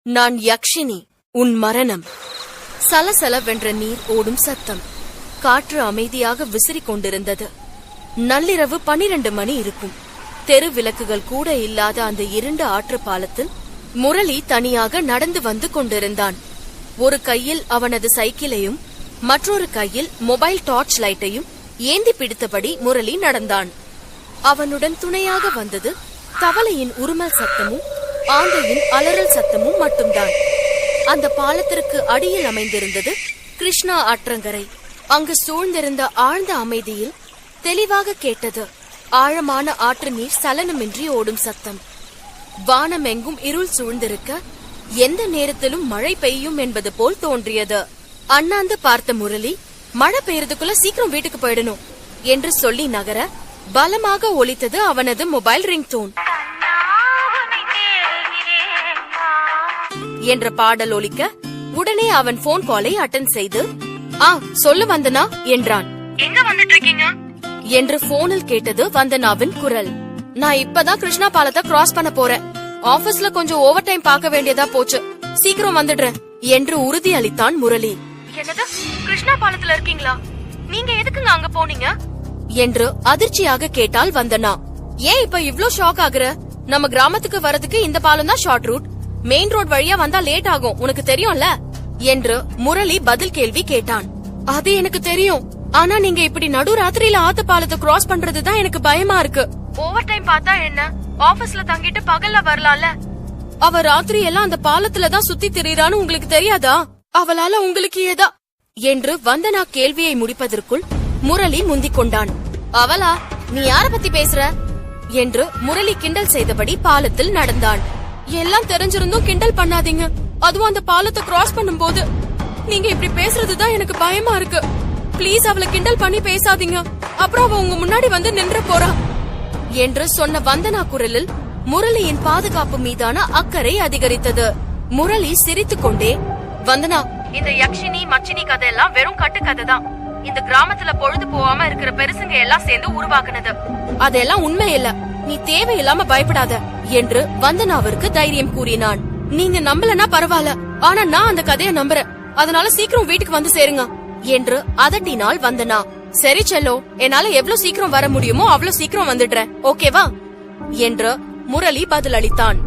நான் யக்ஷினி, உன் மரணம். சலசலவென்ற நீர் ஓடும் சத்தம். காற்று அமைதியாக விசிறிக் கொண்டிருந்தது. நள்ளிரவு 12 மணி இருக்கும். தெரு விளக்குகள் கூட இல்லாத அந்த இருண்ட ஆற்று பாலத்தில் முரளி தனியாக நடந்து வந்து கொண்டிருந்தான். ஒரு கையில் அவனது சைக்கிளையும் மற்றொரு கையில் மொபைல் டார்ச் லைட்டையும் ஏந்தி பிடித்தபடி முரளி நடந்தான். அவனுடன் துணையாக வந்தது தவளையின் உருமல் சத்தமும் ஆந்தையின் அலறல் சத்தமும் மட்டும்தான். அந்த பாலத்திற்கு அடியில் அமைந்திருந்தது கிருஷ்ணா ஆற்றங்கரை. அங்கு சூழ்ந்திருந்த ஆழ்ந்த அமைதியில் தெளிவாக கேட்டது ஆழமான ஆற்று நீர் சலனமின்றி ஓடும் சத்தம். வானம் எங்கும் இருள் சூழ்ந்திருக்க எந்த நேரத்திலும் மழை பெய்யும் என்பது போல் தோன்றியது. அண்ணாந்து பார்த்த முரளி, மழை பெய்யறதுக்குள்ள சீக்கிரம் வீட்டுக்கு போயிடணும் என்று சொல்லி நகர பலமாக ஒலித்தது அவனது மொபைல் ரிங்டோன் என்ற பாடல் ஒலிக்க உடனே அவன் போன் காலை அட்டெண்ட் செய்து, சொல்லு வந்தனா என்றான். எங்க வந்துட்டு இருக்கீங்க என்று போனில் கேட்டது வந்தனாவின் குரல். நான் இப்பதான் கிருஷ்ணா பாலத்தை கிராஸ் பண்ண போறேன். ஆபீஸ்ல கொஞ்சம் ஓவர் டைம் பார்க்க வேண்டியதா போச்சு. சீக்கிரம் வந்துடுறேன் என்று உறுதி அளித்தான் முரளி. என்னது, கிருஷ்ணா பாலத்துல இருக்கீங்களா? நீங்க எதுக்குங்க அங்க போனீங்க என்று அதிர்ச்சியாக கேட்டால் வந்தனா. ஏன் இப்ப இவ்ளோ ஷாக் ஆகுற? நம்ம கிராமத்துக்கு வரதுக்கு இந்த பாலம் தான் ஷார்ட் ரூட். மெயின் ரோட் வழியா வந்தா லேட் ஆகும், உனக்கு தெரியும்ல என்று முரளி பதில் கேள்வி கேட்டான். அது எனக்கு தெரியும், ஆனா நீங்க இப்படி நடு ராத்திரியில ஆத்து பாலத்தை கிராஸ் பண்றதுதான் எனக்கு பயமா இருக்கு. ஓவர் டைம் பார்த்தா என்ன, ஆபீஸ்ல தங்கிட்டு பகல்ல வரலாம்ல. அவ ராத்திரி எல்லாம் அந்த பாலத்துலதான் சுத்தி திரியறான்னு உங்களுக்கு தெரியாதா? அவளால உங்களுக்கு ஏதா என்று வந்தனா கேள்வியை முடிப்பதற்குள் முரளி முந்திக் கொண்டான். அவளா? நீ யார பத்தி பேசுற என்று முரளி கிண்டல் செய்தபடி பாலத்தில் நடந்தான். எல்லாம் தெரிஞ்சிருந்தும் கிண்டல் பண்ணாதீங்க. அதுவும் அந்த பாலத்தை கிராஸ் பண்ணும் போது நீங்க இப்படி பேசுறதுதான் எனக்கு பயமா இருக்கு. பிளீஸ் அவளை கிண்டல் பண்ணி பேசாதீங்க, அப்புறம் அவ உங்க முன்னாடி வந்து நின்ற போறா என்று சொன்ன வந்தனா குரலில் முரளியின் பாதுகாப்பு மீதான அக்கறை அதிகரித்தது. முரளி சிரித்துக் கொண்டே, வந்தனா, இந்த யக்ஷினி மச்சினி கதை எல்லாம் வெறும் கட்டு கதை தான். இந்த கிராமத்துல பொழுது போகாம இருக்கிற பெருசுங்க எல்லாம் சேர்ந்து உருவாக்குனது. அதெல்லாம் உண்மை இல்ல, நீ தேவையில்லாம பயப்படாத என்று வந்தனாவிற்கு தைரியம் கூறினான். நீங்க நம்பலனா பரவாயில்ல, ஆனா நான் அந்த கதைய நம்புறேன். அதனால சீக்கிரம் வீட்டுக்கு வந்து சேருங்க என்று அதட்டினாள் வந்தனா. சரி செல்லோ, என்னால எவ்வளவு சீக்கிரம் வர முடியுமோ அவ்வளவு சீக்கிரம் வந்துடுறேன், ஓகேவா என்று முரளி பதில் அளித்தான்.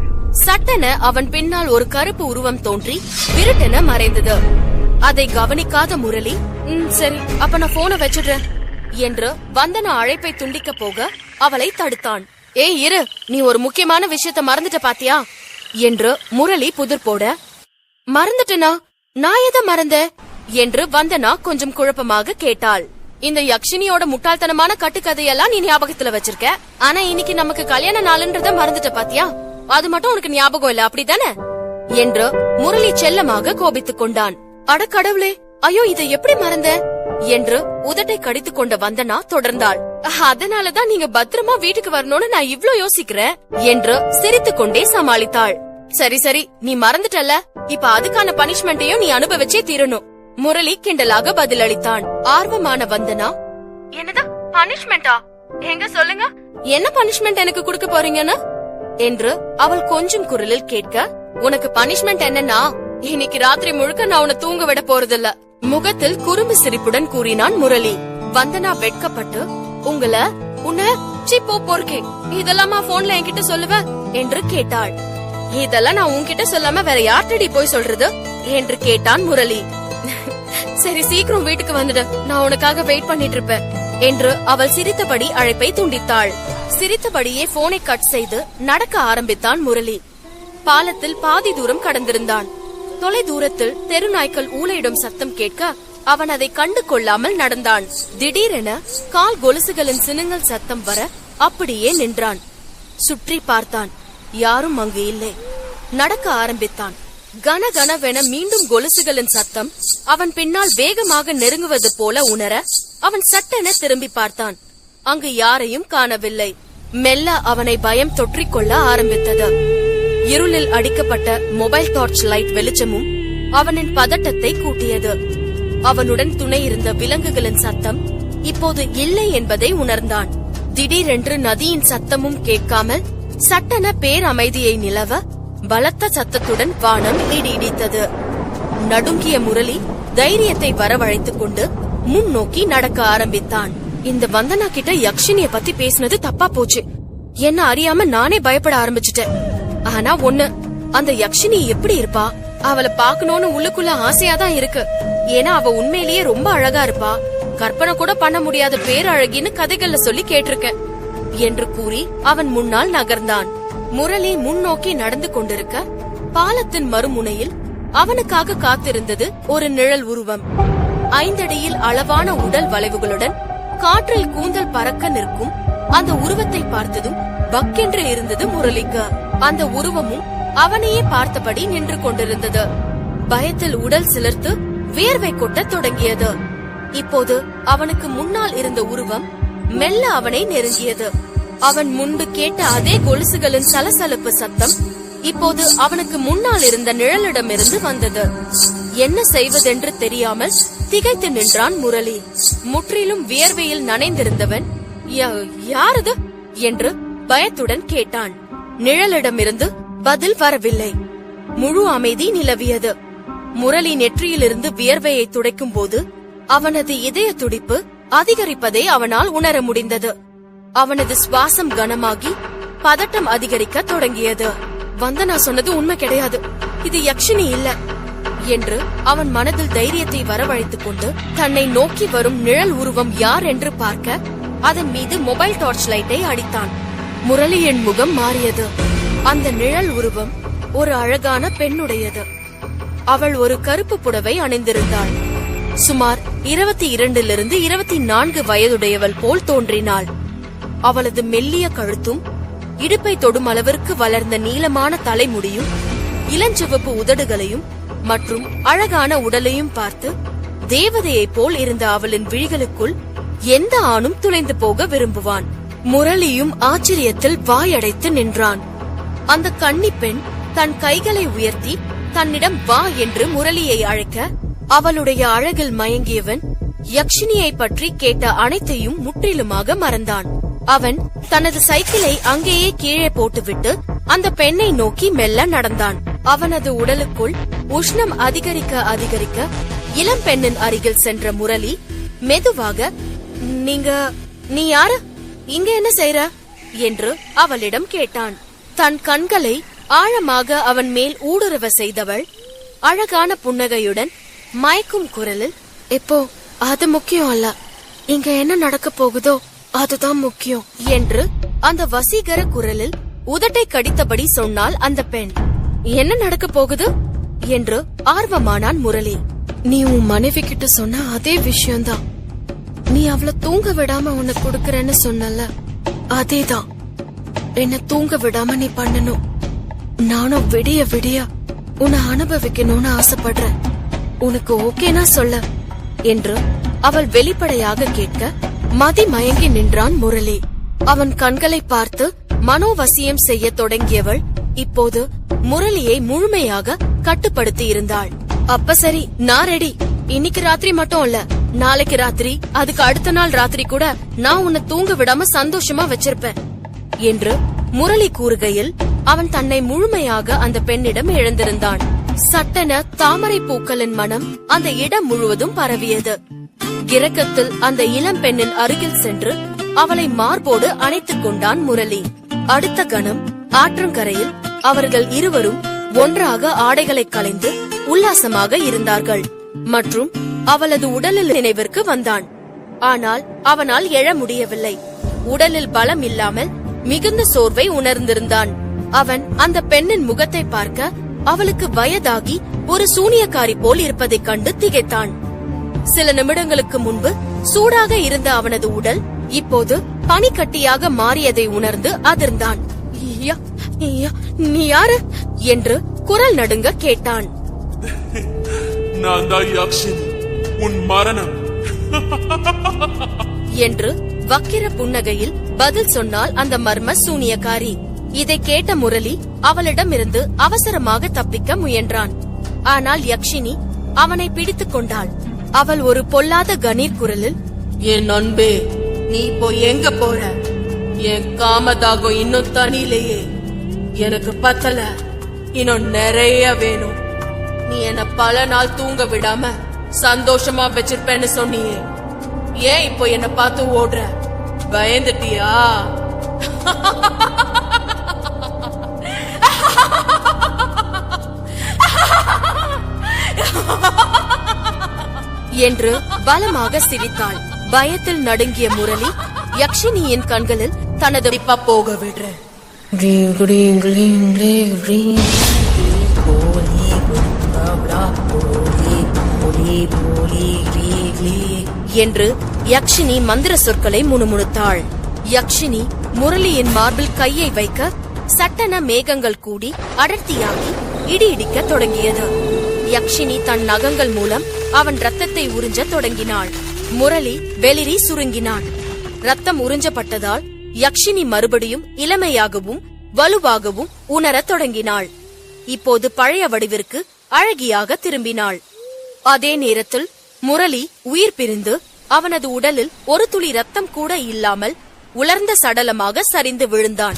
சட்டென அவன் பின்னால் ஒரு கருப்பு உருவம் தோன்றி விருட்டென மறைந்தது. அதை கவனிக்காத முரளி, சரி அப்ப நான் போனை வச்சிடுறேன் என்று வந்தனா அழைப்பை துண்டிக்க போக அவளை தடுத்தான். ஏய் இரு, நீ ஒரு முக்கியமான விஷயத்த மறந்துட்ட பாத்தியா என்று முரளி புதிர் போட, மறந்துட்டனா? நான் எதை மறந்த என்று வந்தனா கொஞ்சம் குழப்பமாக கேட்டாள். இந்த யக்ஷினியோட முட்டாள்தனமான கட்டுக்கதையெல்லாம் நீ ஞாபகத்துல வச்சிருக்க, ஆனா இன்னைக்கு நமக்கு கல்யாண நாளுன்றத மறந்துட்ட பாத்தியா? அது மட்டும் உனக்கு ஞாபகம் இல்ல, அப்படித்தானே என்று முரளி செல்லமாக கோபித்துக் கொண்டான். அட கடவுளே, ஐயோ இதை எப்படி மறந்த என்று உதட்டை கடித்துக் கொண்ட வந்தனா தொடர்ந்தாள். அதனாலதான் நீங்க பத்திரமா வீட்டுக்கு வரணும்னு நான் இவ்ளோ யோசிக்கிறேன் என்று சிரித்துக் கொண்டே சமாளித்தாள். சரி சரி, நீ மறந்துட்டல, இப்ப அதுக்கான பனிஷ்மெண்ட்டையும் நீ அனுபவிச்சே தீரணும் முரளி கிண்டலாக பதில் அளித்தான். ஆர்வமான வந்தனா, என்னது பனிஷ்மெண்டா? எங்க சொல்லுங்க, என்ன பனிஷ்மெண்ட் எனக்கு குடுக்க போறீங்கன்னு என்று அவள் கொஞ்சம் குரலில் கேட்க, உனக்கு பனிஷ்மெண்ட் என்னன்னா, இன்னைக்கு ராத்திரி முழுக்க நான் உன்னை தூங்க விட போறதில்ல முகத்தில் குறும்பு சிரிப்புடன் கூறினான் முரளி. வந்தனா வெட்கப்பட்டு, உன்னை சிப்போ பொறுக்கே, இதெல்லாமா போன்ல என்கிட்ட சொல்லுவ என்று கேட்டாள். இதெல்லாம் நான் உன்கிட்ட சொல்லாம வேற யார்கிட்ட போய் சொல்றது என்று கேட்டான் முரளி. சரி சீக்கிரம் வீட்டுக்கு வந்துடு, நான் உனக்காக வெயிட் பண்ணிட்டு இருப்பேன் என்று அவள் சிரித்தபடி அழைப்பை துண்டித்தாள். சிரித்தபடியே போனை கட் செய்து நடக்க ஆரம்பித்தான் முரளி. பாலத்தில் பாதி தூரம் கடந்திருந்தான். தொலை தூரத்தில் தெருநாய்க்கள் ஊளையிடும் சத்தம் கேட்க அவன் அதை கண்டு கொள்ளாமல் நடந்தான். திடீரென கால் கொலுசுகளின் சினுங்கல் சத்தம் வர அப்படியே நின்றான். சுற்றி பார்த்தான், யாரும் அங்கு இல்லை. நடக்க ஆரம்பித்தான். கனகனவென மீண்டும் கொலுசுகளின் சத்தம் அவன் பின்னால் வேகமாக நெருங்குவது போல உணர அவன் சட்டென திரும்பி பார்த்தான். அங்கு யாரையும் காணவில்லை. மெல்ல அவனை பயம் தொற்றிக்கொள்ள ஆரம்பித்தது. இருளில் அடிக்கப்பட்ட மொபைல் டார்ச் லைட் வெளிச்சமும் அவனின் பதட்டத்தை கூட்டியது. அவனுடன் துணை இருந்த விலங்குகளின் சத்தம் இப்போது இல்லை என்பதை உணர்ந்தான். திடீரென்று நதியின் சத்தமும் கேட்காமல் சட்டென பேரமைதியை நிலவ பலத்த சத்தத்துடன் வானம் இடி இடித்தது. நடுங்கிய முரளி தைரியத்தை வரவழைத்துக் கொண்டு முன்னோக்கி நடக்க ஆரம்பித்தான். இந்த வந்தனா கிட்ட யக்ஷினிய பத்தி பேசினது தப்பா போச்சு. என்ன அறியாம நானே பயப்பட ஆரம்பிச்சிட்டேன். ஆனா ஒண்ணு, அந்த யக்ஷினி எப்படி இருப்பா? அவளை பாக்கணும்னு உள்ளுக்குள்ள ஆசையாதான் இருக்கு. ஏன்னா அவ உண்மையிலேயே ரொம்ப அழகா இருப்பா. கற்பனை கூட பண்ண முடியாத பேரழகின்னு கதைகள்ல சொல்லி கேட்டிருக்கேன் என்று கூறி அவன் முன்னால் நகர்ந்தான். முரளி முன்னோக்கி நடந்து கொண்டிருக்க பாலத்தின் மறுமுனையில் அவனுக்காக காத்திருந்தது ஒரு நிழல் உருவம். 5 அடியில் அளவான உடல் வளைவுகளுடன் காற்றில் கூந்தல் பறக்க நிற்கும் அந்த உருவத்தை பார்த்ததும் பக்கென்று இருந்தது முரளிக்கு. அந்த உருவமும் அவனையே பார்த்தபடி நின்று கொண்டிருந்தது. பயத்தில் உடல் சிலிர்த்து வியர்வை கொட்ட தொடங்கியது. இப்போது அவனுக்கு முன்னால் இருந்த உருவம் மெல்ல அவனை நெருங்கியது. அவன் முன்பு கேட்ட அதே கொலுசுகளின் சலசலப்பு சத்தம் இப்போது அவனுக்கு முன்னால் இருந்த நிழலிடமிருந்து வந்தது. என்ன செய்வதென்று தெரியாமல் திகைத்து நின்றான் முரளி. முற்றிலும் வியர்வையில் நனைந்திருந்தவன் யாரது என்று பயத்துடன் கேட்டான். நிழலிடமிருந்து பதில் வரவில்லை. முழு அமைதி நிலவியது. முரளி நெற்றியிலிருந்து வியர்வையை துடைக்கும் போது அவனது இதய துடிப்பு அதிகரிப்பதை அவனால் உணர முடிந்தது. அவனது சுவாசம் கனமாகி பதட்டம் அதிகரிக்க தொடங்கியது. வந்தனா சொன்னது உண்மை கிடையாது, இது யக்ஷினி இல்ல என்று அவன் மனதில் தைரியத்தை வரவழைத்துக் கொண்டு தன்னை நோக்கி வரும் நிழல் உருவம் யார் என்று பார்க்க அதன் மீது மொபைல் டார்ச் லைட்டை அடித்தான். முரளியின் முகம் மாறியது. அந்த நிழல் உருவம் ஒரு அழகான பெண்ணுடையது. அவள் ஒரு கருப்பு புடவை அணிந்திருந்தாள். சுமார் 22 to 24 வயதுடையவள் போல் தோன்றினாள். அவளது மெல்லிய கழுத்தும் இடுப்பை தொடும் அளவிற்கு வளர்ந்த நீளமான தலைமுடியும் இளஞ்சிவப்பு உதடுகளையும் மற்றும் அழகான உடலையும் பார்த்து தேவதையைப் போல் இருந்த அவளின் விழிகளுக்குள் எந்த ஆணும் துளைந்து போக விரும்புவான். முரளியும் ஆச்சரியத்தில் வாயடைத்து நின்றான். அந்த கன்னி பெண் தன் கைகளை உயர்த்தி தன்னிடம் வா என்று முரளியை அழைக்க அவளுடைய அழகில் மயங்கியவன் யக்ஷினியை பற்றி கேட்ட அனைத்தையும் முற்றிலுமாக மறந்தான். அவன் தனது சைக்கிளை அங்கேயே கீழே போட்டுவிட்டு அந்த பெண்ணை நோக்கி மெல்ல நடந்தான். அவனது உடலுக்குள் உஷ்ணம் அதிகரிக்க அதிகரிக்க இளம் பெண்ணின் அருகில் சென்ற முரளி மெதுவாக நீ யாரு, இங்க என்ன செய்ற என்று அவளிடம் கேட்டான். தன் கண்களை ஆழமாக அவன் மேல் ஊடுருவ செய்தவள் அழகான புன்னகையுடன் மயக்கும் குரலில், இப்போ அது முக்கியம் அல்ல, இங்க என்ன நடக்க போகுதோ அதுதான் முக்கியம் என்று அந்த வசீகர குரலில் உதட்டை கடித்தபடி சொன்னாள் அந்த பெண். என்ன நடக்க போகுது என்று ஆர்வமானான் முரளி. நீ உன் மனைவி கிட்ட சொன்ன அதே விஷயம்தான். நீ அவளை தூங்க விடாம உன்னை கொடுக்கறேன்னு சொன்னல, அதேதான். என்ன தூங்க விடாம நீ பண்ணணும். நானும் விடிய விடிய உன்னை அனுபவிக்கணும்னு ஆசைப்படுறேன். உனக்கு ஓகேனா சொல்ல என்று அவள் வெளிப்படையாக கேட்க மதி மயங்கி நின்றான் முரளி. அவன் கண்களை பார்த்து மனோவசியம் செய்ய தொடங்கியவள் இப்போது முரளியை முழுமையாக கட்டுப்படுத்தி இருந்தாள். அப்ப சரி, நான் ரெடி. இன்னைக்கு ராத்திரி மட்டும் இல்ல, நாளைக்கு ராத்திரி, அதுக்கு அடுத்த நாள் ராத்திரி கூட நான் உன்னை தூங்க விடாம சந்தோஷமா வச்சிருப்பேன் என்று முரளி கூறுகையில் அவன் தன்னை முழுமையாக அந்த பெண்ணிடம் இழந்திருந்தான். சட்டென தாமரை பூக்களின் மனம் அந்த இடம் முழுவதும் பரவியது. இரக்கத்தில் அந்த இளம் பெண்ணின் அருகில் சென்று அவளை மார்போடு அணைத்துக் கொண்டான் முரளி. அடுத்த கணம் ஆற்றங்கரையில் அவர்கள் இருவரும் ஒன்றாக ஆடைகளை களைந்து உல்லாசமாக இருந்தார்கள். மற்றும் அவளது உடலில் நினைவிற்கு வந்தான். ஆனால் அவனால் எழ முடியவில்லை. உடலில் பலம் இல்லாமல் மிகுந்த சோர்வை உணர்ந்திருந்தான். அவன் அந்த பெண்ணின் முகத்தை பார்க்க அவளுக்கு வயதாகி ஒரு சூனியக்காரி போல் இருப்பதைக் கண்டு திகைத்தான். சில நிமிடங்களுக்கு முன்பு சூடாக இருந்த அவனது உடல் இப்போது பனிக்கட்டியாக மாறியதை உணர்ந்து அதிர்ந்தான். நீ யாரு என்று குரல் நடுங்க கேட்டான். நான் தான் யக்ஷினி, உன் மரணம் என்று வக்கிர புன்னகையில் பதில் சொன்னால் அந்த மர்ம சூனியக்காரி. இதை கேட்ட முரளி அவளிடமிருந்து அவசரமாக தப்பிக்க முயன்றான். ஆனால் யக்ஷினி அவனை பிடித்துக் கொண்டாள். அவள் ஒரு பொல்லாத கணீர் குரலில், என் அன்பே, நீ போய் எங்க போற? என் காமதாகம் இன்னும் தனியிலேயே எனக்கு பத்தல. இன்னும் நிறைய வேணும். நீ என்ன பல நாள் தூங்க விடாம சந்தோஷமா வச்சிருப்பேன்னு சொன்னியே, ஏன் இப்போ என்ன பார்த்து ஓடுற? பயந்துட்டியா? என்று பலமாக சிரித்தாள். பயத்தில் நடுங்கிய முரளி யக்ஷினியின் கண்களில் தனது இப்ப போக விடுற. என்று யக்ஷினி மந்திர சொற்களை முணுமுணுத்தாள். யக்ஷினி முரளியின் மார்பில் கையை வைக்க சட்டென மேகங்கள் கூடி அடர்த்தியாகி இடி இடிக்க தொடங்கியது. யக்ஷினி தன் நகங்கள் மூலம் அவன் ரத்தத்தை உறிஞ்ச தொடங்கினாள். முரளி வெளிரி சுருங்கினான். ரத்தம் உறிஞ்சப்பட்டதால் யக்ஷினி மறுபடியும் இளமையாகவும் வலுவாகவும் உணரத் தொடங்கினாள். இப்போது பழைய வடிவிற்கு அழகியாக திரும்பினாள். அதே நேரத்தில் முரளி உயிர் பிரிந்து அவனது உடலில் ஒரு துளி ரத்தம் கூட இல்லாமல் உலர்ந்த சடலமாக சரிந்து விழுந்தான்.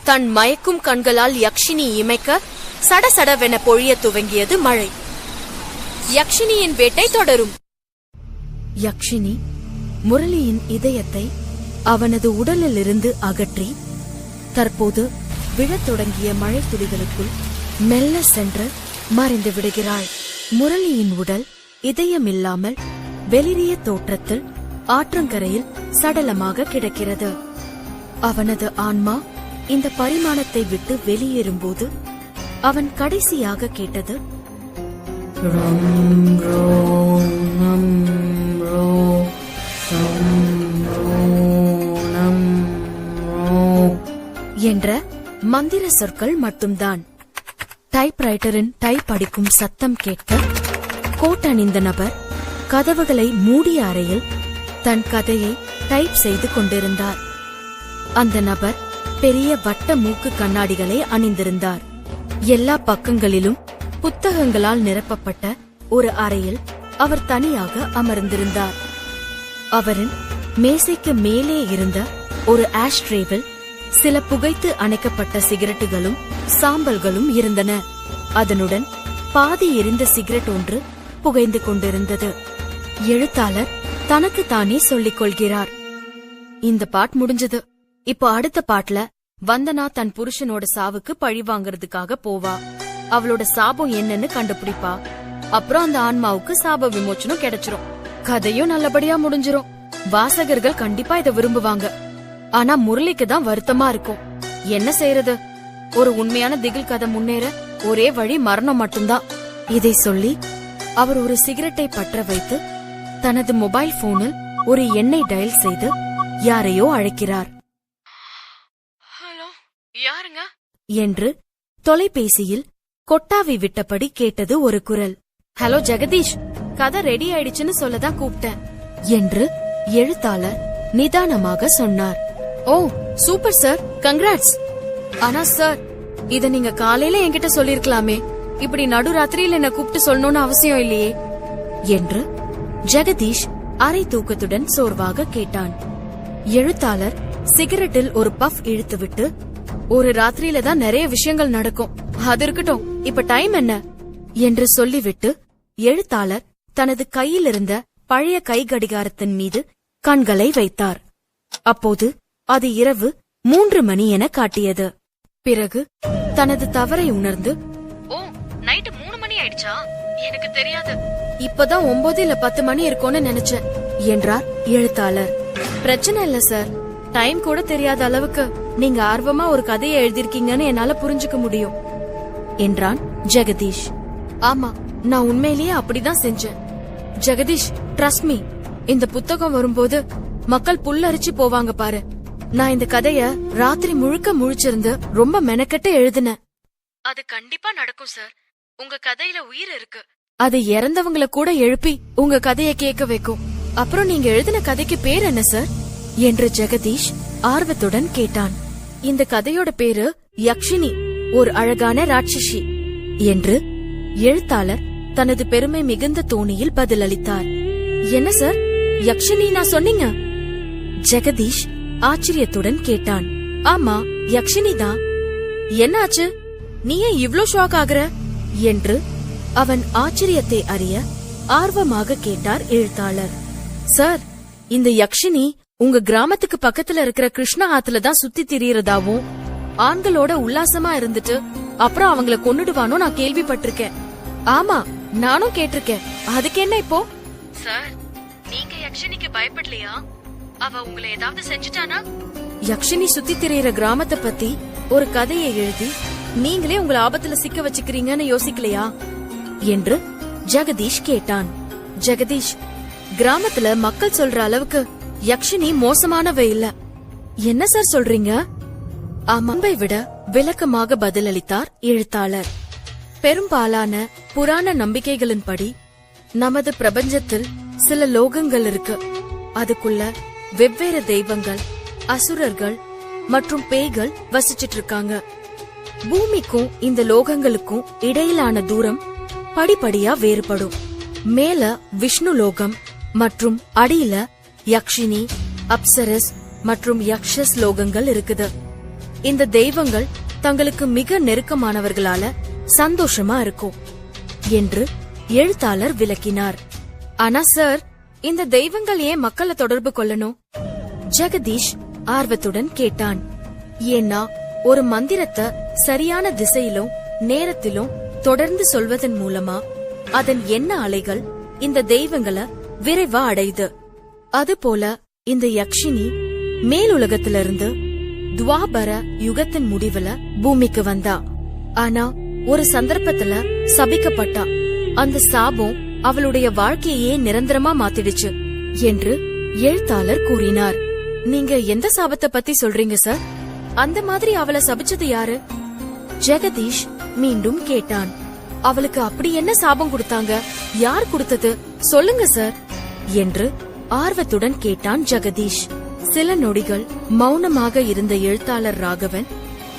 தன் மயக்கும் கண்களால் யக்ஷினி இமைக்க சடசடவென பொழிய துவங்கியது மழை. யக்ஷினியின் வேட்டை தொடரும். யக்ஷினி முரளியின் இதயத்தை அவனது உடலிலிருந்து அகற்றி தற்போது விழத் தொடங்கிய மழை துளிகளுக்குள் மெல்ல சென்று மறைந்து விடுகிறாள். முரளியின் உடல் இதயமில்லாமல் வெளிரிய தோற்றத்தில் ஆற்றங்கரையில் சடலமாக கிடக்கிறது. அவனது ஆன்மா இந்த பரிமாணத்தை விட்டு வெளியேறும்போது அவன் கடைசியாக கேட்டது என்ற மந்திர சொற்கள் மட்டும்தான். டைப்ரைட்டரின் டைப் அடிக்கும் சத்தம் கேட்க கோட் அணிந்த நபர் கதவுகளை மூடிய அறையில் தன் கதையை டைப் செய்து கொண்டிருந்தார். அந்த நபர் பெரிய வட்ட மூக்கு கண்ணாடிகளை அணிந்திருந்தார். எல்லா பக்கங்களிலும் புத்தகங்களால் நிரப்பப்பட்ட ஒரு அறையில் அவர் தனியாக அமர்ந்திருந்தார். அவரின் மேசைக்கு மேலே இருந்த ஒரு ஆஷ்ட்ரேவில் சில புகைத்து அணைக்கப்பட்ட சிகரெட்டுகளும் சாம்பல்களும் இருந்தன. அதனுடன் பாதி எரிந்த சிகரெட் ஒன்று புகைந்து கொண்டிருந்தது. எழுத்தாளர் தனக்கு தானே சொல்லிக் கொள்கிறார், இந்த பாட் முடிஞ்சது. இப்போ அடுத்த பாட்டுல வந்தனா தன் புருஷனோட சாவுக்கு பழி வாங்கறதுக்காக போவா. அவளோட சாபம் என்னன்னு கண்டுபிடிப்பா. அப்புறம் அந்த ஆன்மாவுக்கு சாப விமோச்சனம் கிடைச்சிரும். கதையும் நல்லபடியா முடிஞ்சிரும். வாசகர்கள் கண்டிப்பா இத விரும்புவாங்க. ஆனா முரளிக்கு தான் வருத்தமா இருக்கும். என்ன செய்யறது? ஒரு உண்மையான திகில் கதை முன்னேற ஒரே வழி மரணம் மட்டும்தான். இதை சொல்லி அவர் ஒரு சிகரெட்டை பற்ற வைத்து தனது மொபைல் போனில் ஒரு எண்ணை டயல் செய்து யாரையோ அழைக்கிறார். ஹலோ, யாருங்க என்று தொலைபேசியில் கொட்டாவி விட்டபடி கேட்டது ஒரு குரல். ஹலோ ஜெகதீஷ், கதை ரெடி ஆயிடுச்சுன்னு சொல்லதான் கூப்பிட்டேன் என்று எழுத்தாளர் நிதானமாக சொன்னார். ஓ சூப்பர் சார், கங்க்ராட்ஸ். ஆனா சார், இத நீங்க காலையில என்கிட்ட சொல்லிருக்கலாமே. இப்படி நடுராத்திரியில என்ன கூப்பிட்டு சொல்லணும்னு அவசியம் இல்லையே என்று ஜெகதீஷ் அரை தூக்கத்துடன் சோர்வாக கேட்டான். எழுத்தாளர் சிகரெட்டில் ஒரு பஃப் இழுத்துவிட்டு, ஒரு ராத்திரியில தான் நிறைய விஷயங்கள் நடக்கும், அது இருக்கட்டும், இப்ப டைம் என்ன என்று சொல்லிவிட்டு எழுத்தாளர் தனது கையில் இருந்த பழைய கை கடிகாரத்தின் மீது கண்களை வைத்தார். அப்போது அது இரவு 3 மணி என காட்டியது. பிறகு தனது தவறை உணர்ந்து, ஓ நைட்டு 3 மணி ஆயிடுச்சா? எனக்கு தெரியாது. இப்பதான் 9 இல்ல 10 மணி இருக்கும்னு நினைச்சேன் என்றார் எழுத்தாளர். பிரச்சனை இல்ல சார், டைம் கூட தெரியாத அளவுக்கு நீங்க ஆர்வமா ஒரு கதையை எழுதிருக்கீங்கன்னு என்னால புரிஞ்சுக்க முடியும் என்றான் ஜெகதீஷ். ஆமா, நான் உண்மையிலேயே அப்படிதான் செஞ்சேன். ஜெகதீஷ், ட்ரஸ்ட் மீ, இந்த புத்தகம் வரும்போது மக்கள் புல்லரிச்சு போவாங்க பாரு. நான் இந்த கதைய ராத்திரி முழுக்க முழிச்சிருந்து ரொம்ப மெனக்கெட்டு எழுதினேன். அது கண்டிப்பா நடக்கும் சார். உங்க கதையில உயிர் இருக்கு. அது இறந்தவங்கள கூட எழுப்பி உங்க கதைய கேட்க வைக்கும். அப்புறம் நீங்க எழுதின கதைக்கு பேர் என்ன சார் என்று ஜெகதீஷ் ஆர்வத்துடன் கேட்டான். இந்த கதையோட பேரு யக்ஷினி, ஒரு அழகான ராட்சசி என்று எழுத்தாளர் தனது பெருமை மிகுந்த தோணியில் பதிலளித்தார். என்ன சார், யக்ஷினி நான் சொன்னீங்க? ஜெகதீஷ் ஆச்சரியத்துடன் கேட்டான். ஆமா, யக்ஷினி தான். என்னாச்சு? நீ ஏன் இவ்ளோ ஷாக் ஆகுற என்று அவன் ஆச்சரியத்தை அறிய ஆர்வமாக கேட்டார் எழுத்தாளர். சார், இந்த யக்ஷினி உங்க கிராமத்துக்கு பக்கத்துல இருக்கிற கிருஷ்ணா ஆத்துல தான் சுத்தி திரியறதாவும் ஆண்களோட உல்லாசமா இருந்துட்டு அப்புறம் அவங்கள கொன்னுடுவானோ நான் கேள்விப்பட்டிருக்கேன். ஆமா, நானும் கேட்டிருக்கேன். அதுக்கு என்ன இப்போ? சார், நீங்க யக்ஷினிக்கு பயப்படலையா? அவ உங்களை ஏதாவது செஞ்சுட்டானா? யக்ஷினி சுத்தி திரியற கிராமத்தை பத்தி ஒரு கதையை எழுதி நீங்களே உங்களை ஆபத்துல சிக்க வச்சுக்கிறீங்கன்னு யோசிக்கலையா என்று ஜெகதீஷ் கேட்டான். ஜெகதீஷ், கிராமத்துல மக்கள் சொல்ற அளவுக்கு யக்ஷினி மோசமானவ இல்ல. என்ன சார் சொல்றீங்க? அம்பை விட விளக்கமாக பதிலளித்தார் எழுத்தாளர். பெரும்பாலான புராண நம்பிக்கைகளின்படி நமது பிரபஞ்சத்தில் சில லோகங்கள் இருக்கு. அதுக்குள்ள வெவ்வேறு தெய்வங்கள், அசுரர்கள் மற்றும் பேய்கள் வசிச்சிட்டு இருக்காங்க. பூமிக்கும் இந்த லோகங்களுக்கும் இடையிலான தூரம் படிப்படியா வேறுபடும். மேல விஷ்ணு லோகம் மற்றும் அடியில யக்ஷினி, அப்சரஸ் மற்றும் யக்ஷஸ் லோகங்கள் இருக்குது. இந்த தெய்வங்கள் தங்களுக்கு மிக நெருக்கமானவர்களால சந்தோஷமா இருக்கும் என்று எழுத்தாளர் விளக்கினார். ஆனா சார், இந்த தெய்வங்கள் ஏன் மக்களை தொடர்பு கொள்ளணும்? ஜெகதீஷ் ஆர்வத்துடன் கேட்டான். ஏன்னா ஒரு மந்திரத்தை சரியான திசையிலும் நேரத்திலும் தொடர்ந்து சொல்வதன் மூலமா அதன் எண்ண அலைகள் இந்த தெய்வங்களை விரைவா அடையுது. அதுபோல இந்த யக்ஷினி மேலுலகத்திலிருந்து துவாபர யுகத்தின் முடிவுல பூமிக்கு வந்தா. ஆனா ஒரு சந்தர்ப்பத்துல சபிக்கப்பட்டா. அந்த சாபம் அவளுடைய வாழ்க்கையே நிரந்தரமா மாத்திடுச்சு என்று எழுத்தாளர் கூறினார். நீங்க எந்த சாபத்தை பத்தி சொல்றீங்க சார்? அந்த மாதிரி அவளை சபிச்சது யாரு? ஜெகதீஷ் மீண்டும் கேட்டான். அவளுக்கு அப்படி என்ன சாபம் கொடுத்தாங்க? யார் கொடுத்தது? சொல்லுங்க சார் என்று ஆர்வத்துடன் கேட்டான் ஜெகதீஷ். சில நொடிகள் மௌனமாக இருந்த எழுத்தாளர் ராகவன்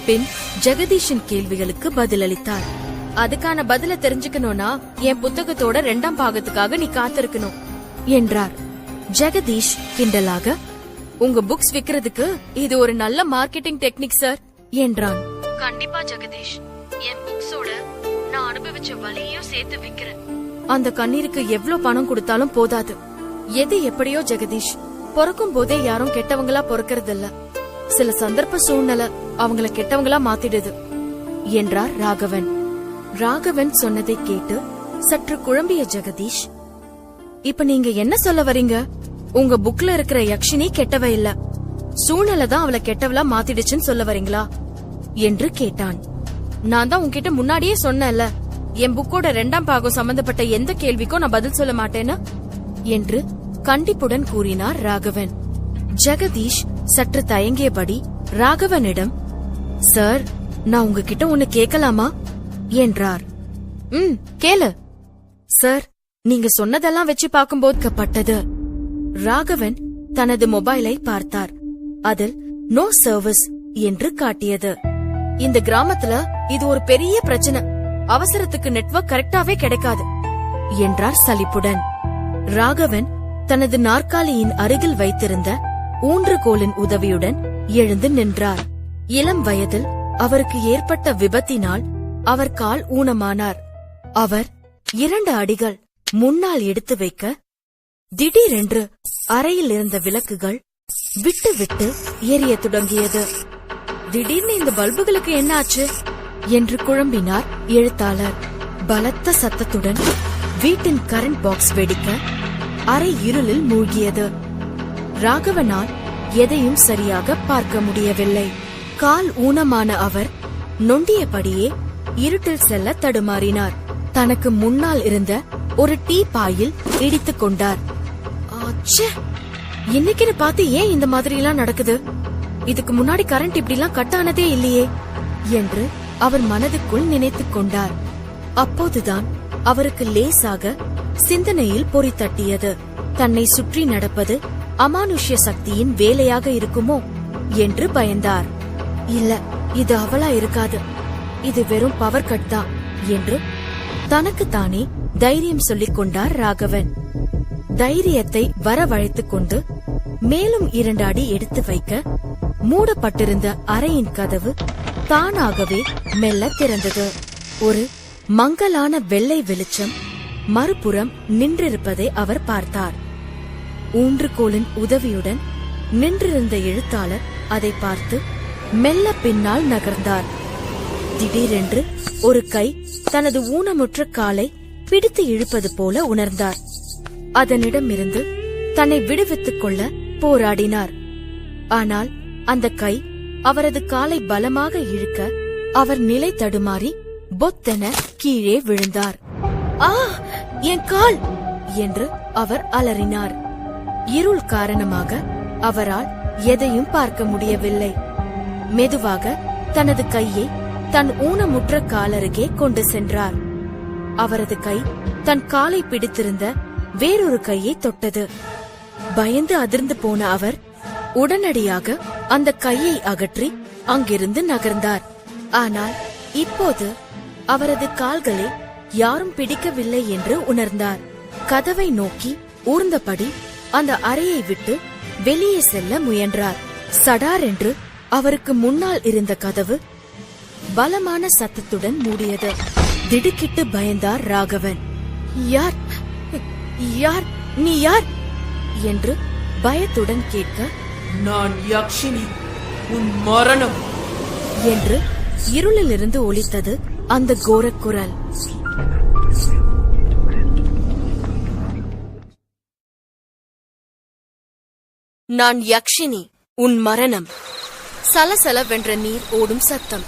பின் ஜெகதீஷின் கேள்விகளுக்கு பதிலளித்தார். அதுக்கான பதில தெரிஞ்சுக்கணும்னா என் புத்தகத்தோட 2ஆம் பாகத்துக்காக நீ காத்திருக்கணும் என்றார். ஜெகதீஷ் கிண்டலாக, உங்க புக்ஸ் விக்கிறதுக்கு இது ஒரு நல்ல மார்க்கெட்டிங் டெக்னிக் சார் என்றான். கண்டிப்பா ஜெகதீஷ், என் புக்ஸோட நான் அனுபவிச்ச வலியையும் சேர்த்து விக்கிறேன். அந்த கண்ணீருக்கு எவ்வளவு பணம் கொடுத்தாலும் போதாது. எது எப்படியோ ஜெகதீஷ், பிறக்கும் போதே யாரும் கெட்டவங்களா பிறக்கிறது இல்ல. சில சந்தர்ப்ப சூழ்நிலை அவங்கள கெட்டவங்களா மாத்திடுது என்றார் ராகவன். ராகவன் சொன்னதை கேட்டு சற்று குழம்பிய ஜெகதீஷ், இப்ப நீங்க என்ன சொல்ல வரீங்க? உங்க புக்ல இருக்கிற யக்ஷினி கெட்டவ இல்ல, சூழ்நிலை தான் அவளை கெட்டவளா மாத்திடுச்சுன்னு சொல்ல வரீங்களா என்று கேட்டான். நான் தான் உன்கிட்ட முன்னாடியே சொன்னேன்ல, என் புக்கோட 2ஆம் பாகம் சம்பந்தப்பட்ட எந்த கேள்விக்கும் நான் பதில் சொல்ல மாட்டேன்னு என்று கண்டிப்புடன் கூறினார் ராகவன். ஜெகதீஷ் சற்று தயங்கியபடி ராகவனிடம், சார், நான் உங்ககிட்ட ஒன்னு கேட்கலாமா என்றார். கேளு சார். நீங்க சொன்னதெல்லாம் வச்சு பார்க்கும்போது பட்டது. ராகவன் தனது மொபைலை பார்த்தார். அதில் நோ சர்வீஸ் என்று காட்டியது. இந்த கிராமத்துல இது ஒரு பெரிய பிரச்சனை. அவசரத்துக்கு நெட்வொர்க் கரெக்டாவே கிடைக்காது என்றார் சலிப்புடன். ராகவன் தனது நாற்காலியின் அருகில் வைத்திருந்த ஊன்றுகோலின் உதவியுடன் எழுந்து நின்றார். இளம் வயதில் அவருக்கு ஏற்பட்ட விபத்தினால் அவர் கால் ஊனமானார். அவர் 2 அடிகள் முன்னால் எடுத்து வைக்க திடீரென்று அறையில் இருந்த விளக்குகள் விட்டு விட்டு எரிய தொடங்கியது. திடீர்னு இந்த பல்புகளுக்கு என்ன ஆச்சு என்று குழம்பினார் எழுத்தாளர். பலத்த சத்தத்துடன் வீட்டின் கரண்ட் பாக்ஸ் வெடிக்க அறை இருளில் மூழ்கியது. ராகவனால் எதையும் சரியாக பார்க்க முடியவில்லை. கால் ஊனமான அவர் நொண்டியபடியே இருட்டில் செல்ல தடுமாறினார். தனக்கு முன்னால் இருந்த ஒரு டீ பாயில் இடித்துக் கொண்டார். இன்னைக்குன்னு பார்த்து ஏன் இந்த மாதிரி எல்லாம் நடக்குது? இதுக்கு முன்னாடி கரண்ட் இப்படி எல்லாம் கட் ஆனதே இல்லையே என்று அவர் மனதுக்குள் நினைத்துக் கொண்டார். அப்போதுதான் அவருக்கு லேசாக சிந்தனையில் பொறி தட்டியது. தன்னை சுற்றி நடப்பது அமானுஷ்ய சக்தியின் வேலையாக இருக்குமோ என்று பயந்தார். இல்ல, இது அவளா இருக்காது, இது வெறும் பவர் கட் தான் என்று தனக்குத்தானே தைரியம் சொல்லிக் கொண்டார் ராகவன். தைரியத்தை வரவழைத்துக் கொண்டு மேலும் 2 அடி எடுத்து வைக்க மூடப்பட்டிருந்த அறையின் கதவு தானாகவே மெல்ல திறந்தது. ஒரு மங்கலான வெள்ளை வெளிச்சம் மறுபுறம் நின்றிருப்பதை அவர் பார்த்தார். ஊன்றுகோலின் உதவியுடன் நின்றிருந்த எழுத்தாளர் அதை பார்த்து மெல்ல பின்னால் நகர்ந்தார். திடீரென்று ஒரு கை தனது ஊனமுற்ற காலை பிடித்து இழுப்பது போல உணர்ந்தார். அதனிடமிருந்து தன்னை விடுவித்துக் கொள்ள போராடினார். ஆனால் அந்த கை அவரது காலை பலமாக இழுக்க அவர் நிலை தடுமாறி பொத்தென கீழே விழுந்தார். ஆ, என் கால் என்று அவர் அலறினார். இருள் காரணமாக அவரால் எதையும் பார்க்க முடியவில்லை. மெதுவாக தனது கையை தன் ஊனமுற்ற காலருகே கொண்டு சென்றார். அவரது கை தன் காலை பிடித்திருந்த வேறொரு கையை தொட்டது. பயந்து அதிர்ந்து போன அவர் உடனடியாக அந்த கையை அகற்றி அங்கிருந்து நகர்ந்தார். ஆனால் இப்போது அவரது கால்களை யாரும் பிடிக்கவில்லை என்று உணர்ந்தார். கதவை நோக்கி ஊர்ந்தபடி அந்த அறையை விட்டு வெளியே செல்ல முயன்றார். சடார் என்று அவருக்கு முன்னால் இருந்த கதவு பலமான சத்தத்துடன் மூடியது. திடுக்கிட்டு பயந்தார் ராகவன். யார் யார் நீ யார் என்று பயத்துடன் கேட்க, நான் யக்ஷினி, உன் மரணம் என்று இருளிலிருந்து ஒலித்தது அந்த கோரக் குரல். நான் யக்ஷினி, உன் மரணம். சலசலவென்ற நீர் ஓடும் சத்தம்.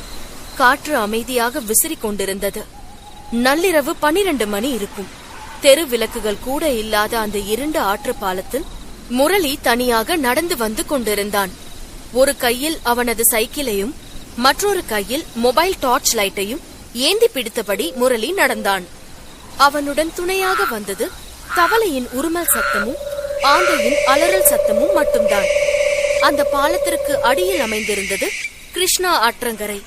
காற்று அமைதியாக விசிறிக் கொண்டிருந்தது. நள்ளிரவு 12 மணி இருக்கும். தெரு விளக்குகள் கூட இல்லாத அந்த இருண்ட ஆற்று பாலத்தில் முரளி தனியாக நடந்து வந்து கொண்டிருந்தான். ஒரு கையில் அவனது சைக்கிளையும் மற்றொரு கையில் மொபைல் டார்ச் லைட்டையும் ஏந்தி பிடித்தபடி முரளி நடந்தான். அவனுடன் துணையாக வந்தது தவளையின் உருமல் சத்தமும் ஆந்தையின் அலறல் சத்தமும் மட்டும்தான். அந்த பாலத்திற்கு அடியில் அமைந்திருந்தது கிருஷ்ணா ஆற்றங்கரை.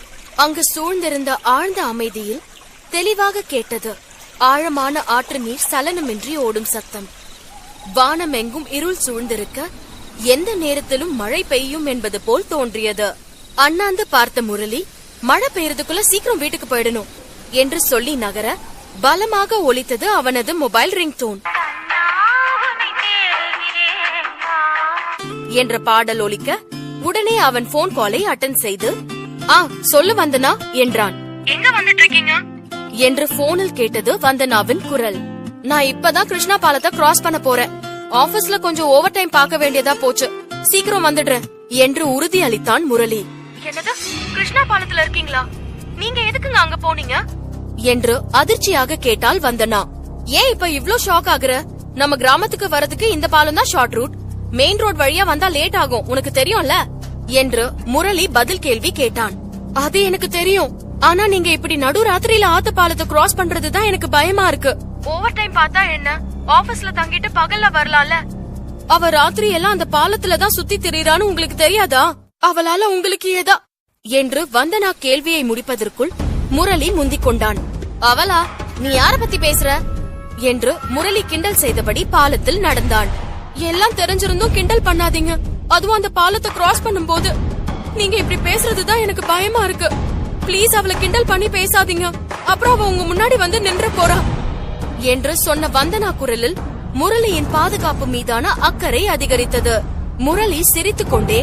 அங்கு சூழ்ந்திருந்த ஆழ்ந்த அமைதியில் தெளிவாக கேட்டது ஆழமான ஆற்று நீர் சலனமின்றி ஓடும் சத்தம். வானமெங்கும் இருள் சூழ்ந்திருக்க எந்த நேரத்திலும் மழை பெய்யும் என்பது போல் தோன்றியது. அண்ணாந்து பார்த்த முரளி, மழை பெய்யறதுக்குள்ள சீக்கிரம் வீட்டுக்கு போயிடணும் என்று சொல்லி நகர பலமாக ஒலித்தது அவனது மொபைல் ரிங்டோன் என்ற பாடல் ஒலிக்க உடனே அவன் போன் காலை அட்டெண்ட் செய்து, சொல்லு வந்தனா என்றான். எங்க வந்துட்டு இருக்கீங்க என்று போனில் கேட்டது வந்தனாவின் குரல். நான் இப்பதான் கிருஷ்ணா பாலத்தை கிராஸ் பண்ண போறேன். ஆபீஸ்ல கொஞ்சம் ஓவர் டைம் பார்க்க வேண்டியதா போச்சு. சீக்கிரம் வந்துடுறேன் என்று உறுதி அளித்தான் முரளி. என்னது, கிருஷ்ணா பாலத்துல இருக்கீங்களா? நீங்க எதுக்குங்க அங்க போனீங்க என்று அதிர்ச்சியாக கேட்டால் வந்தனா. ஏன் இப்ப இவ்ளோ ஷாக் ஆகுற? நம்ம கிராமத்துக்கு வரதுக்கு இந்த பாலம் தான் ஷார்ட் ரூட். மெயின் ரோட் வழியா வந்தா லேட் ஆகும், உனக்கு தெரியும்ல என்று முரளி பதில் கேள்வி கேட்டான். அது எனக்கு தெரியும், ஆனா நீங்க இப்படி நடு ராத்திரியில ஆத்து பாலத்தை கிராஸ் பண்றதுதான் எனக்கு பயமா இருக்கு. ஓவர் டைம் பார்த்தா என்ன, ஆபீஸ்ல தங்கிட்டு பகல்ல வரலாம்ல. அவ ராத்திரி எல்லாம் அந்த பாலத்துலதான் சுத்தி திரியறான்னு உங்களுக்கு தெரியாதா? அவளால உங்களுக்கு ஏதா என்று வந்தனா கேள்வியை முடிப்பதற்குள் முரளி முந்திக் கொண்டான். அவளா? நீ யார பத்தி பேசுற என்று முரளி கிண்டல் செய்தபடி பாலத்தில் நடந்தான். எல்லாம் தெரிஞ்சிருந்தும் கிண்டல் பண்ணாதீங்க, அதுவும் அந்த பாலத்தை கிராஸ் பண்ணும் போது. நீங்க இப்படி பேசுறதுதான் எனக்கு பயமா இருக்கு. பிளீஸ் அவளை கிண்டல் பண்ணி பேசாதீங்க, அப்புறம் அவ உங்க முன்னாடி வந்து நின்ற போறா என்று சொன்ன வந்தனா குரலில் முரளியின் பாதுகாப்பு மீதான அக்கறை அதிகரித்தது. முரளி சிரித்துக் கொண்டே,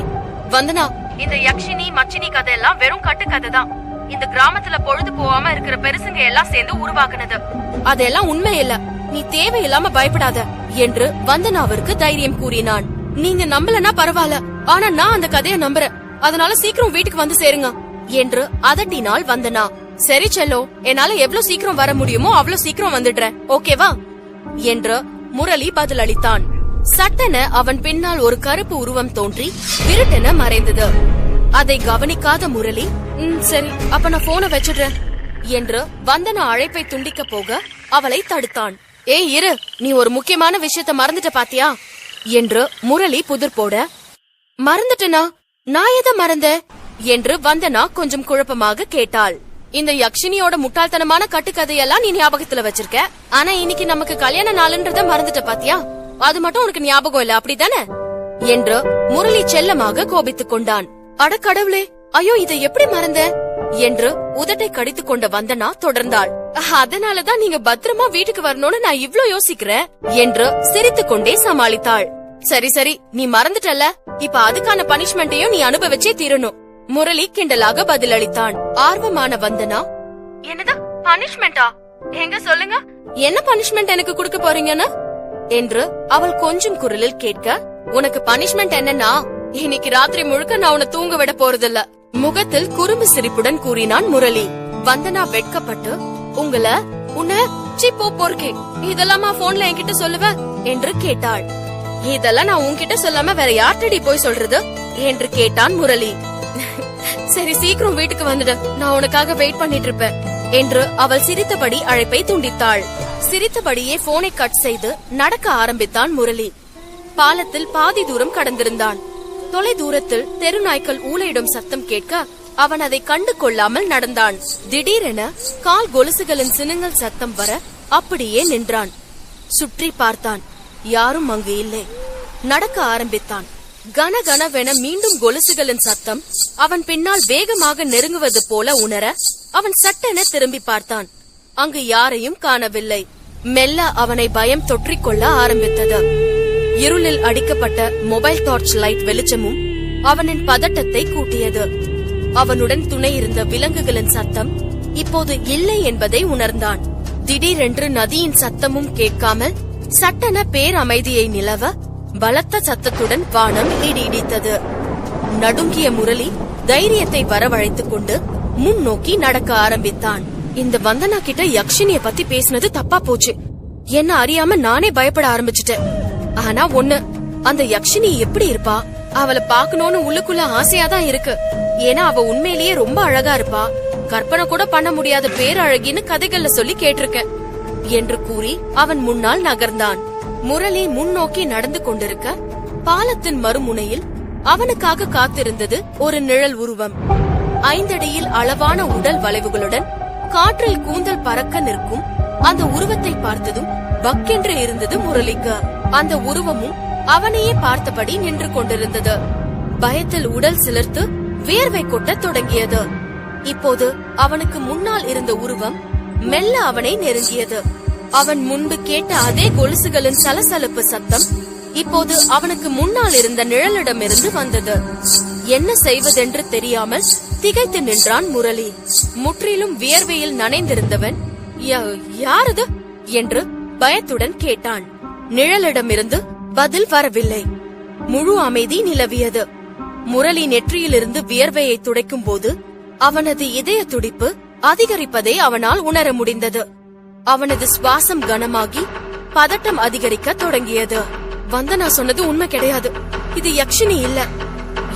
வந்தனா, இந்த யக்ஷினி மச்சினி கதை எல்லாம் வெறும் கட்டு கதை தான். இந்த கிராமத்துல பொழுது போகாம இருக்கிற பெருசுங்க எல்லாம் சேர்ந்து உருவாக்குனது. அதெல்லாம் உண்மை இல்ல, நீ தேவையில்லாம பயப்படாத என்று வந்தனாவிற்கு தைரியம் கூறினான். நீங்க நம்பலனா பரவாயில்ல, ஆனா நான் அந்த கதைய நம்புறேன். அதனால சீக்கிரம் வீட்டுக்கு வந்து சேருங்க என்று அதட்டினாள் வந்தனா. சரி செல்லோ, என்னால எவ்வளவு சீக்கிரம் வர முடியுமோ அவ்வளவு சீக்கிரம் வந்துடுறேன், ஓகேவா என்று முரளி பதில் அளித்தான். சட்டென அவன் பின்னால் ஒரு கருப்பு உருவம் தோன்றி விருட்டென மறைந்தது. அதை கவனிக்காத முரளி, சரி அப்ப நான் போனை வச்சிடுறேன் என்று வந்தனா அழைப்பை துண்டிக்க போக அவளை தடுத்தான். ஏய் இரு, நீ ஒரு முக்கியமான விஷயத்த மறந்துட்ட பாத்தியா என்று முரளி புதிர் போட, மறந்துட்டனா? நான் எதை மறந்த என்று வந்தனா கொஞ்சம் குழப்பமாக கேட்டாள். இந்த யக்ஷினியோட முட்டாள்தனமான கட்டுக்கதையெல்லாம் நீ ஞாபகத்துல வச்சிருக்க, ஆனா இன்னைக்கு நமக்கு கல்யாண நாளுன்றத மறந்துட்ட பாத்தியா? அது மட்டும் உனக்கு ஞாபகம் இல்ல, அப்படிதானே என்று முரளி செல்லமாக கோபித்துக் கொண்டான். அட கடவுளே, ஐயோ இதை எப்படி மறந்த என்று உதட்டை கடித்துக் கொண்ட வந்தனா தொடர்ந்தாள். அதனாலதான் நீங்க பத்திரமா வீட்டுக்கு வரணும்னு நான் இவ்ளோ யோசிக்கிறேன் என்று சிரித்துக் கொண்டே சமாளித்தாள். சரி சரி, நீ மறந்துட்டல்ல, இப்ப அதுக்கான பனிஷ்மெண்ட்டையும் நீ அனுபவிச்சே தீரணும். முரளி கிண்டலாக பதிலளித்தான். ஆர்வமான வந்தனா, என்னது பனிஷ்மெண்டா? எங்க சொல்லுங்க. என்ன பனிஷ்மெண்ட் எனக்கு கொடுக்க போறீங்கன்னு என்று அவள் கொஞ்சம் குரலில் கேட்க, உனக்கு பனிஷ்மெண்ட் என்னன்னா, இன்னைக்கு ராத்திரி முழுக்க நான் உன்னை தூங்க விட போறதில்ல. முகத்தில் குறும்பு சிரிப்புடன் கூறினான் முரளி. வந்தனா வெட்கப்பட்டு, உன்னை போர்க்கே, இதெல்லாமா போன்ல என்கிட்ட சொல்லுவ என்று கேட்டாள். இதெல்லாம் நான் உன்கிட்ட சொல்லாம வேற யார்கிட்டடி போய் சொல்றது என்று கேட்டான் முரளி. சரி சீக்கிரம் வீட்டுக்கு வந்துடு, நான் உனக்காக வெயிட் பண்ணிட்டு இருப்பேன் என்று அவள் சிரித்தபடி அழைப்பை துண்டித்தாள். சிரித்தபடியே போனை கட் செய்து நடக்க ஆரம்பித்தான் முரளி. பாலத்தில் பாதி தூரம் கடந்திருந்தான். தொலை தூரத்தில் தெருநாய்க்கள் ஊளையிடும் சத்தம் கேட்க அவன் அதை கண்டு கொள்ளாமல் நடந்தான். திடீரென கால் கொலுசுகளின் சினுங்கல் சத்தம் வர அப்படியே நின்றான். சுற்றி பார்த்தான். யாரும் அங்கு இல்லை. நடக்க ஆரம்பித்தான். கனகனவென மீண்டும் கொலுசுகளின் சத்தம் அவன் பின்னால் வேகமாக நெருங்குவது போல உணர அவன் சட்டென திரும்பி பார்த்தான். அங்கு யாரையும் காணவில்லை. மெல்ல அவனை பயம் தொற்றிக்கொள்ள ஆரம்பித்தது. இருளில் அடிக்கப்பட்ட மொபைல் டார்ச் லைட் வெளிச்சமும் அவனின் பதட்டத்தை கூட்டியது. அவனுடன் துணை இருந்த விலங்குகளின் சத்தம் இப்போது இல்லை என்பதை உணர்ந்தான். திடீரென்று நதியின் சத்தமும் கேட்காமல் சட்டென பேரமைதியை நிலவ பலத்த சத்தத்துடன் வானம் இடித்தது. நடுங்கிய முரளி தைரியத்தை வரவழைத்துக் கொண்டு முன்னோக்கி நடக்க ஆரம்பித்தான். இந்த வந்தனா கிட்ட யக்ஷினிய பத்தி பேசினது தப்பா போச்சு. என்ன அறியாம நானே பயப்பட ஆரம்பிச்சுட்டேன். ஆனா ஒண்ணு, அந்த யக்ஷினி எப்படி இருப்பா? அவளை பாக்கணும்னு உள்ளுக்குள்ள ஆசையாதான் இருக்கு. ஏன்னா அவ உண்மையிலேயே ரொம்ப அழகா இருப்பா. கற்பனை கூட பண்ண முடியாத பேரழகின்னு கதைகள்ல சொல்லி கேட்டிருக்கேன் என்று கூறி அவன் முன்னால் நகர்ந்தான். முரளி முன்னோக்கி நடந்து கொண்டிருக்க பாலத்தின் மறுமுனையில் அவனுக்காக காத்திருந்தது ஒரு நிழல் உருவம். 5 அடியில் அளவான உடல் வளைவுகளுடன் காற்றில் கூந்தல் பறக்க நிற்கும் அந்த உருவத்தை பார்த்ததும் பக்கென்று இருந்தது முரளிக்கு. அந்த உருவமும் அவனையே பார்த்தபடி நின்று கொண்டிருந்தது. பயத்தில் உடல் சிலிர்த்து வியர்வை கொட்ட தொடங்கியது. இப்போது அவனுக்கு முன்னால் இருந்த உருவம் மெல்ல அவனை நெருங்கியது. அவன் முன்பு கேட்ட அதே கொலுசுகளின் சலசலப்பு சத்தம் இப்போது அவனுக்கு முன்னால் இருந்த நிழலிடமிருந்து வந்தது. என்ன செய்வதென்று தெரியாமல் திகைத்து நின்றான் முரளி. முற்றிலும் வியர்வையில் நனைந்திருந்தவன், யாரது என்று பயத்துடன் கேட்டான். நிழலிடமிருந்து பதில் வரவில்லை. முழு அமைதி நிலவியது. முரளி நெற்றியிலிருந்து வியர்வையை துடைக்கும் போது அவனது இதய துடிப்பு அதிகரிப்பதை அவனால் உணர முடிந்தது. அவனது சுவாசம் கனமாகி பதட்டம் அதிகரிக்க தொடங்கியது. வந்தனா சொன்னது உண்மை கிடையாது, இது யக்ஷினி இல்ல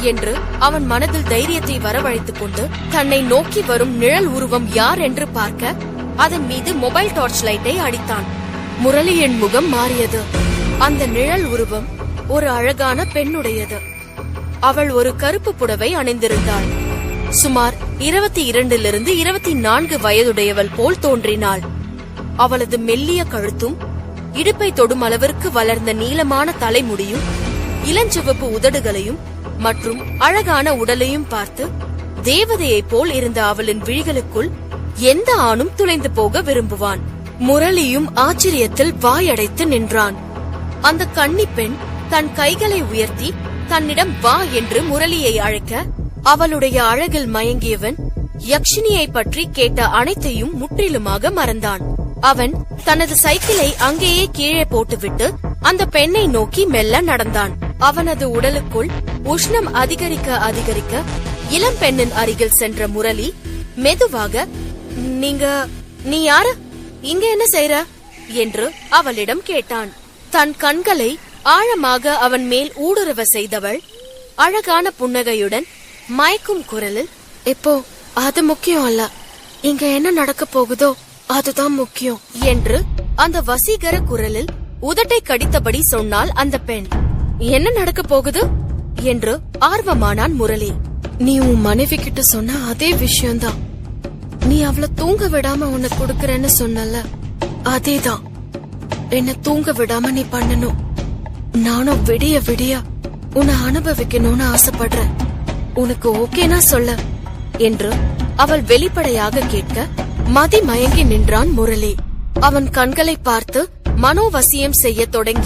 என்று அவன் மனதில் தைரியத்தை வரவழைத்துக் கொண்டு தன்னை நோக்கி வரும் நிழல் உருவம் யார் என்று பார்க்க அதன் மீது மொபைல் டார்ச் லைட்டை அடித்தான். முரளியின் முகம் மாறியது. அந்த நிழல் உருவம் ஒரு அழகான பெண்ணுடையது. அவள் ஒரு கருப்பு புடவை அணிந்திருந்தாள். சுமார் 22 to 24 வயதுடையவள் போல் தோன்றினாள். அவளது மெல்லிய கழுத்தும் இடுப்பை தொடும் அளவிற்கு வளர்ந்த நீளமான தலைமுடியும் இளஞ்சிவப்பு உதடுகளையும் மற்றும் அழகான உடலையும் பார்த்து தேவதையைப் போல் இருந்த அவளின் விழிகளுக்குள் எந்த ஆணும் துளைந்து போக விரும்புவான். முரளியும் ஆச்சரியத்தில் வாயடைத்து நின்றான். அந்த கன்னி பெண் தன் கைகளை உயர்த்தி தன்னிடம் வா என்று முரளியை அழைக்க அவளுடைய அழகில் மயங்கியவன் யக்ஷினியை பற்றி கேட்ட அனைத்தையும் முற்றிலுமாக மறந்தான். அவன் தனது சைக்கிளை அங்கேயே கீழே போட்டுவிட்டு அந்த பெண்ணை நோக்கி மெல்ல நடந்தான். அவனது உடலுக்குள் உஷ்ணம் அதிகரிக்க அதிகரிக்க இளம் பெண்ணின் அருகில் சென்ற முரளி மெதுவாக, நீ யாரு, இங்க என்ன செய்ற என்று அவளிடம் கேட்டான். தன் கண்களை ஆழமாக அவன் மேல் ஊடுருவ செய்தவள் அழகான புன்னகையுடன் மயக்கும் குரலில், இப்போ அது முக்கியம் அல்ல, இங்க என்ன நடக்க போகுதோ அதுதான் முக்கியம் என்று அந்த வசீகர குரலில் உதட்டை கடித்தபடி சொன்னாள் அந்த பெண். என்ன நடக்க போகுது என்று ஆர்வமானான் முரளி. நீ உன் மனைவி கிட்ட சொன்ன அதே விஷயம்தான். நீ அவளை தூங்க விடாம உன்னை கொடுக்கறேன்னு சொன்னல, அதேதான். என்ன தூங்க விடாம நீ பண்ணணும். நானும் விடிய விடிய உன்னை அனுபவிக்கணும்னு ஆசைப்படுறேன். உனக்கு ஓகேனா சொல்ல என்று அவள் வெளிப்படையாக கேட்க மதி மயங்கி நின்றான் முரளி. அவன் கண்களை பார்த்து மனோவசியம் செய்ய தொடங்கிய